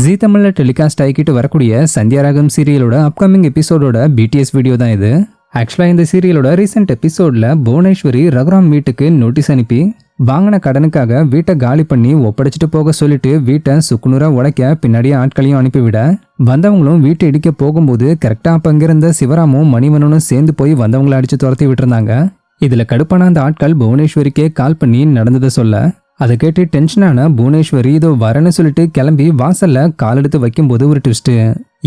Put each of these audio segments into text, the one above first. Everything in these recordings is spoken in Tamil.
ஜீ தமிழ்ல டெலிகாஸ்ட் ஆகிக்கிட்டு வரக்கூடிய சந்தியா ராகம் சீரியலோட அப்கமிங் எபிசோடோட பிடிஎஸ் வீடியோ தான் இது. ஆக்சுவலாக இந்த சீரியலோட ரீசெண்ட் எபிசோட்ல புவனேஸ்வரி ரகுராம் வீட்டுக்கு நோட்டீஸ் அனுப்பி வாங்கின கடனுக்காக வீட்டை காலி பண்ணி ஒப்படைச்சிட்டு போக சொல்லிட்டு வீட்டை சுக்குநூறா உடைக்க பின்னாடியே ஆட்களையும் அனுப்பிவிட வந்தவங்களும் வீட்டை இடிக்க போகும்போது கரெக்டா அப்ப அங்கிருந்த சிவராமும் மணிவனும் சேர்ந்து போய் வந்தவங்களை அடிச்சு துரத்தி விட்டுருந்தாங்க. இதுல கடுப்பான அந்த ஆட்கள் புவனேஸ்வரிக்கே கால் பண்ணி நடந்ததை சொல்ல அதை கேட்டு டென்ஷனான புவனேஸ்வரி இதோ வரேன்னு சொல்லிட்டு கிளம்பி வாசல்ல கால் எடுத்து வைக்கும்போது ஒரு ட்விஸ்ட்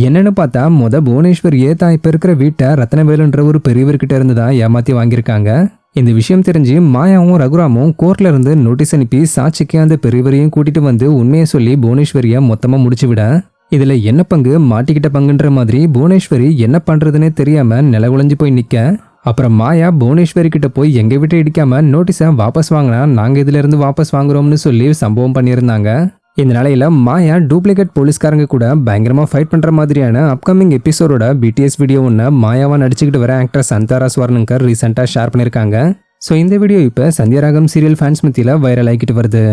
என்னன்னு பார்த்தா புவனேஸ்வரியே தான் இப்ப இருக்கிற வீட்டை ரத்னவேலுன்ற ஒரு பெரியவர்கிட்ட இருந்துதான் ஏமாத்தி வாங்கியிருக்காங்க. இந்த விஷயம் தெரிஞ்சு மாயாவும் ரகுராமும் கோர்ட்ல இருந்து நோட்டீஸ் அனுப்பி சாட்சிக்கு அந்த பெரியவரையும் கூட்டிட்டு வந்து உண்மையை சொல்லி புவனேஸ்வரிய மொத்தமா முடிச்சு விட இதுல என்ன பங்கு மாட்டிக்கிட்ட பங்குன்ற மாதிரி புவனேஸ்வரி என்ன பண்றதுன்னே தெரியாம நிலகுலைஞ்சு போய் நிக்க அப்புறம் மாயா புவனேஸ்வரி கிட்ட போய் எங்க வீட்டை இடிக்காம நோட்டீஸை வாபஸ் வாங்கினா நாங்க இதுல இருந்து வாபஸ் வாங்குறோம்னு சொல்லி சம்பவம் பண்ணியிருந்தாங்க. இந்த நிலையில மாயா டூப்ளிகேட் போலீஸ்காரங்க கூட பயங்கரமா ஃபைட் பண்ற மாதிரியான அப்கமிங் எபிசோடோட பிடிஎஸ் வீடியோ ஒன்று மாயாவா நடிச்சுக்கிட்டு வர ஆக்டர் சந்தாரா ஸ்வர்ணங்கர் ரீசெண்டா ஷேர் பண்ணியிருக்காங்க. ஸோ இந்த வீடியோ இப்போ சந்தியா ராகம் சீரியல் ஃபேன்ஸ் மத்தியில வைரல் ஆகிக்கிட்டு வருது.